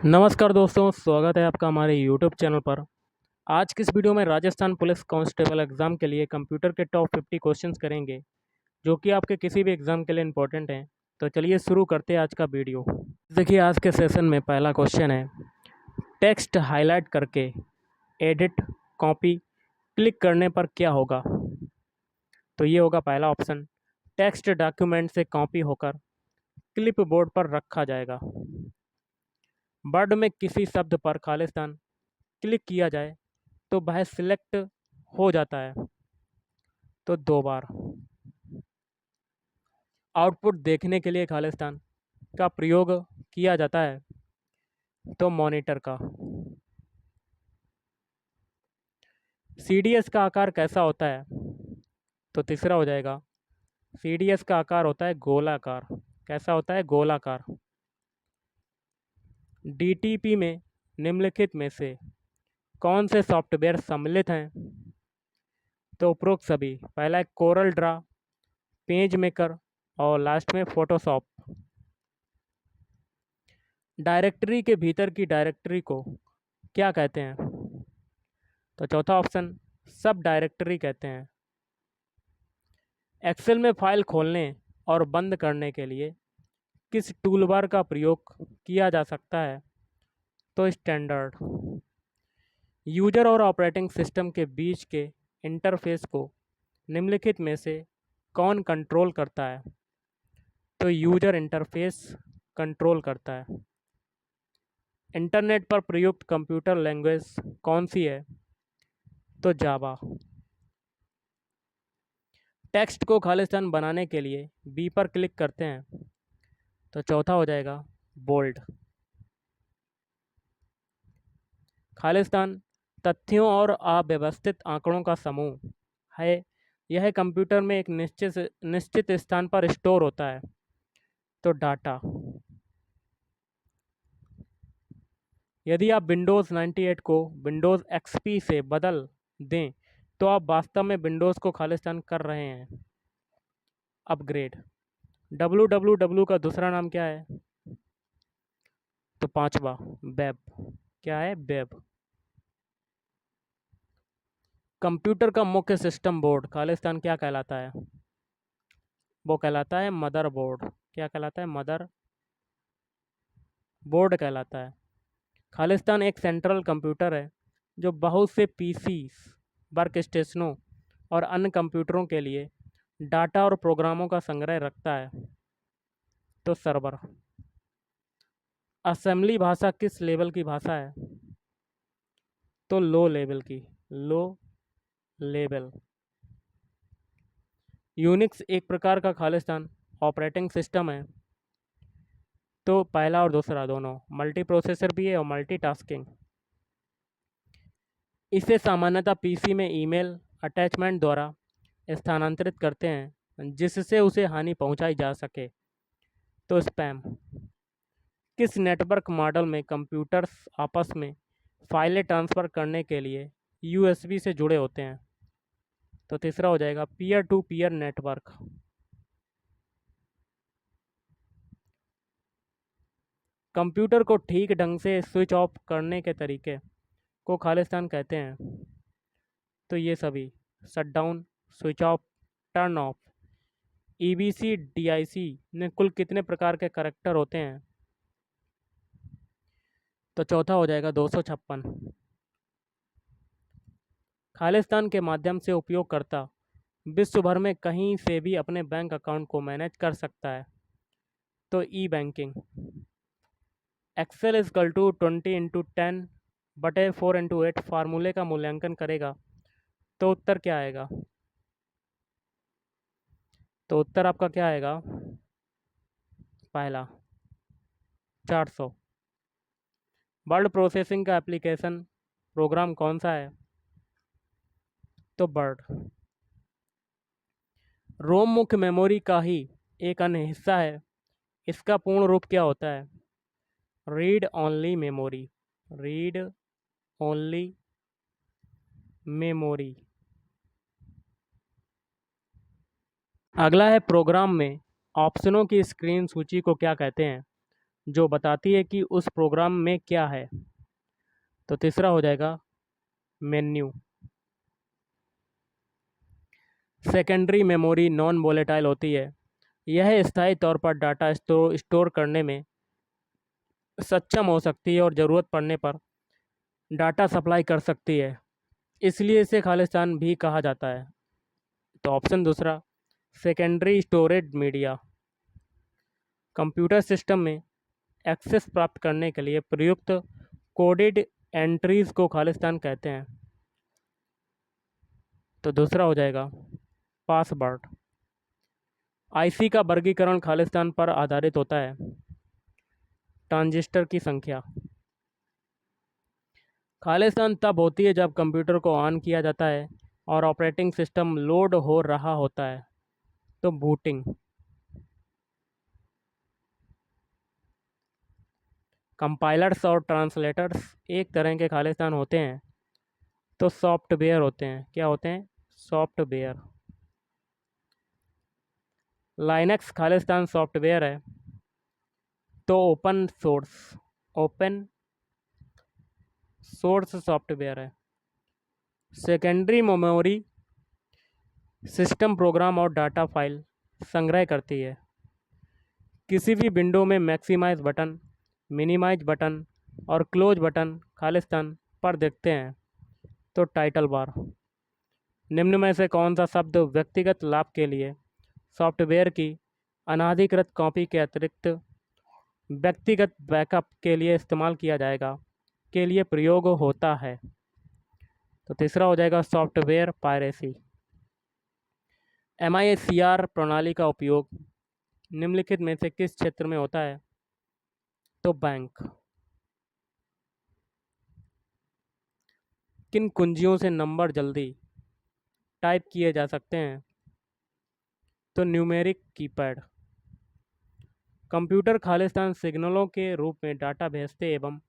नमस्कार दोस्तों, स्वागत है आपका हमारे यूट्यूब चैनल पर। आज की इस वीडियो में राजस्थान पुलिस कांस्टेबल एग्ज़ाम के लिए कंप्यूटर के टॉप 50 क्वेश्चंस करेंगे, जो कि आपके किसी भी एग्ज़ाम के लिए इम्पोर्टेंट हैं। तो चलिए शुरू करते हैं आज का वीडियो। देखिए, आज के सेशन में पहला क्वेश्चन है, टेक्स्ट हाईलाइट करके एडिट कॉपी क्लिक करने पर क्या होगा? तो ये होगा पहला ऑप्शन, टेक्स्ट डॉक्यूमेंट से कॉपी होकर क्लिप बोर्ड पर रखा जाएगा। वर्ड में किसी शब्द पर खालिस्तान क्लिक किया जाए तो वह सिलेक्ट हो जाता है, तो 2 बार। आउटपुट देखने के लिए खालिस्तान का प्रयोग किया जाता है, तो मॉनिटर का। सीडीएस का आकार कैसा होता है? तो तीसरा हो जाएगा, सीडीएस का आकार होता है गोलाकार। कैसा होता है? गोलाकार। डीटीपी में निम्नलिखित में से कौन से सॉफ्टवेयर सम्मिलित हैं? तो उपरोक्त सभी। पहला है कोरल ड्रा, पेज मेकर और लास्ट में फोटोशॉप। डायरेक्टरी के भीतर की डायरेक्टरी को क्या कहते हैं? तो चौथा ऑप्शन, सब डायरेक्टरी कहते हैं। एक्सेल में फाइल खोलने और बंद करने के लिए किस टूलबार का प्रयोग किया जा सकता है? तो स्टैंडर्ड। यूजर और ऑपरेटिंग सिस्टम के बीच के इंटरफेस को निम्नलिखित में से कौन कंट्रोल करता है? तो यूजर इंटरफेस कंट्रोल करता है। इंटरनेट पर प्रयुक्त कंप्यूटर लैंग्वेज कौन सी है? तो जावा। टेक्स्ट को खालिस्तान बनाने के लिए बी पर क्लिक करते हैं, तो चौथा हो जाएगा बोल्ड। खालिस्तान तथ्यों और अव्यवस्थित आंकड़ों का समूह है। यह कंप्यूटर में एक निश्चित स्थान पर स्टोर होता है, तो डाटा। यदि आप विंडोज़ 98 को विंडोज़ एक्सपी से बदल दें तो आप वास्तव में विंडोज़ को खालिस्तान कर रहे हैं, अपग्रेड। www का दूसरा नाम क्या है? तो पांचवा वेब। क्या है? वेब। कंप्यूटर का मुख्य सिस्टम बोर्ड खालिस्तान क्या कहलाता है? वो कहलाता है मदर बोर्ड। क्या कहलाता है? मदर बोर्ड कहलाता है। खालिस्तान एक सेंट्रल कंप्यूटर है जो बहुत से पीसी, वर्क स्टेशनों और अन्य कंप्यूटरों के लिए डाटा और प्रोग्रामों का संग्रह रखता है, तो सर्वर। असेंबली भाषा किस लेवल की भाषा है? तो लो लेवल की। Low level. यूनिक्स एक प्रकार का खालिस्तान ऑपरेटिंग सिस्टम है, तो पहला और दूसरा दोनों। मल्टी प्रोसेसर भी है और मल्टीटास्किंग। इसे सामान्यतः पीसी में ईमेल अटैचमेंट द्वारा स्थानांतरित करते हैं जिससे उसे हानि पहुंचाई जा सके, तो स्पैम। किस नेटवर्क मॉडल में कंप्यूटर्स आपस में फाइलें ट्रांसफ़र करने के लिए यूएसबी से जुड़े होते हैं? तो तीसरा हो जाएगा peer to peer network. Computer को ठीक ढंग से स्विच ऑफ करने के तरीके को खालिस्तान कहते हैं, तो ये सभी। Shutdown, switch off, turn off. EBC DIC में कुल कितने प्रकार के करैक्टर होते हैं? तो चौथा हो जाएगा 256। खालिस्तान के माध्यम से उपयोगकर्ता विश्व भर में कहीं से भी अपने बैंक अकाउंट को मैनेज कर सकता है, तो ई बैंकिंग। एक्सेल इजकल टू 20x10/4x8 फार्मूले का मूल्यांकन करेगा, तो उत्तर क्या आएगा? तो उत्तर आपका क्या आएगा? पहला 400। वर्ड प्रोसेसिंग का एप्लीकेशन प्रोग्राम कौन सा है? तो वर्ड। रोम मुख्य मेमोरी का ही एक अन्य हिस्सा है, इसका पूर्ण रूप क्या होता है? Read only memory. Read only memory. अगला है, प्रोग्राम में ऑप्शनों की स्क्रीन सूची को क्या कहते हैं? जो बताती है कि उस प्रोग्राम में क्या है। तो तीसरा हो जाएगा menu. Secondary memory non volatile होती है। यह स्थायी तौर पर डाटा स्टोर करने में सक्षम हो सकती है और ज़रूरत पड़ने पर डाटा सप्लाई कर सकती है, इसलिए इसे खालिस्तान भी कहा जाता है। तो ऑप्शन दूसरा, secondary storage media. Computer system में एक्सेस प्राप्त करने के लिए प्रयुक्त कोडेड एंट्रीज को खालिस्तान कहते हैं। तो दूसरा हो जाएगा पासवर्ड। आईसी का वर्गीकरण खालिस्तान पर आधारित होता है। ट्रांजिस्टर की संख्या। खालिस्तान तब होती है जब कंप्यूटर को ऑन किया जाता है और ऑपरेटिंग सिस्टम लोड हो रहा होता है। तो बूटिंग। कंपाइलर्स और ट्रांसलेटर्स एक तरह के खालिस्तान होते हैं। तो सॉफ्टवेयर होते हैं। क्या होते हैं? सॉफ्टवेयर। लाइनक्स खालिस्तान सॉफ्टवेयर है। तो ओपन सोर्स सॉफ्टवेयर है। सेकेंडरी मेमोरी सिस्टम प्रोग्राम और डाटा फाइल संग्रह करती है। किसी भी विंडो में मैक्सिमाइज बटन, मिनिमाइज बटन और क्लोज बटन खालिस्तान पर देखते हैं। तो टाइटल बार। निम्न में से कौन सा शब्द व्यक्तिगत लाभ के लिए सॉफ्टवेयर की अनाधिकृत कॉपी के अतिरिक्त व्यक्तिगत बैकअप के लिए इस्तेमाल किया जाएगा के लिए प्रयोग होता है? तो तीसरा हो जाएगा सॉफ्टवेयर पायरेसी। MISR प्रणाली का उपयोग निम्नलिखित में से किस क्षेत्र में होता है? तो बैंक। किन कुंजियों से नंबर जल्दी टाइप किए जा सकते हैं? तो न्यूमेरिक कीपैड। कंप्यूटर खालिस्तान सिग्नलों के रूप में डाटा भेजते एवं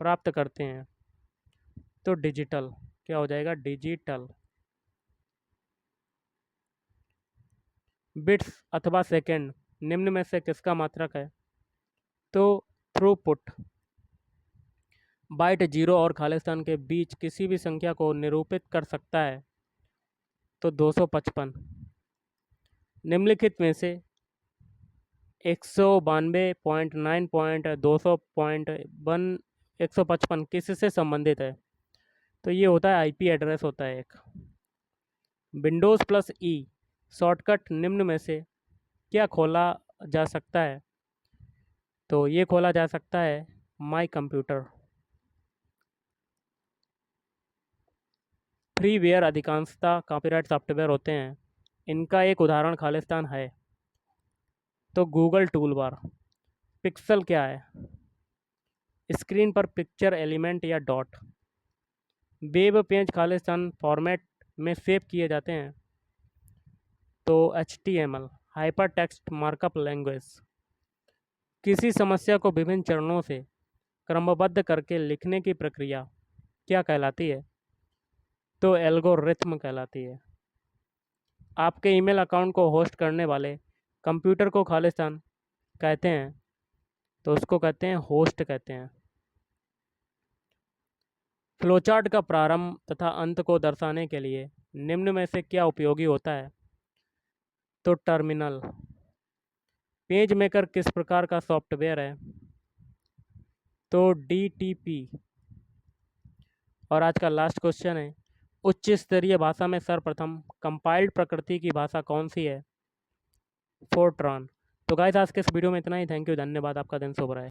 प्राप्त करते हैं। तो डिजिटल। क्या हो जाएगा? डिजिटल। बिट्स अथवा सेकंड निम्न में से किसका मात्रक है? तो थ्रूपुट। बाइट 0 और खालिस्तान के बीच किसी भी संख्या को निरूपित कर सकता है। तो 255। निम्नलिखित में से 192.9.200.1 किससे संबंधित है? तो ये होता है आईपी एड्रेस होता है एक। विंडोज़ प्लस ई शॉर्टकट निम्न में से क्या खोला जा सकता है? तो ये खोला जा सकता है माई कंप्यूटर। फ्रीवेयर अधिकांशतः कॉपीराइट सॉफ्टवेयर होते हैं। इनका एक उदाहरण खालिस्तान है। तो गूगल टूल बार। पिक्सल क्या है? स्क्रीन पर पिक्चर एलिमेंट या dot. Web page Khalistan format में सेव किए जाते हैं। तो HTML hyper text markup language. किसी समस्या को विभिन्न चरणों से क्रमबद्ध करके लिखने की प्रक्रिया क्या कहलाती है? तो एल्गोरिथ्म कहलाती है। आपके ईमेल अकाउंट को होस्ट करने वाले कंप्यूटर को खालिस्तान कहते हैं। तो उसको कहते हैं होस्ट कहते हैं। फ्लोचार्ट का प्रारंभ तथा अंत को दर्शाने के लिए निम्न में से क्या उपयोगी होता है? तो टर्मिनल। पेज मेकर किस प्रकार का सॉफ्टवेयर है? तो DTP। और आज का लास्ट क्वेश्चन है, उच्च स्तरीय भाषा में सर्वप्रथम कंपाइल्ड प्रकृति की भाषा कौन सी है? फोर्ट्रॉन। तो गाइस आज के इस वीडियो में इतना ही। थैंक यू, धन्यवाद। आपका दिन शुभ रहे।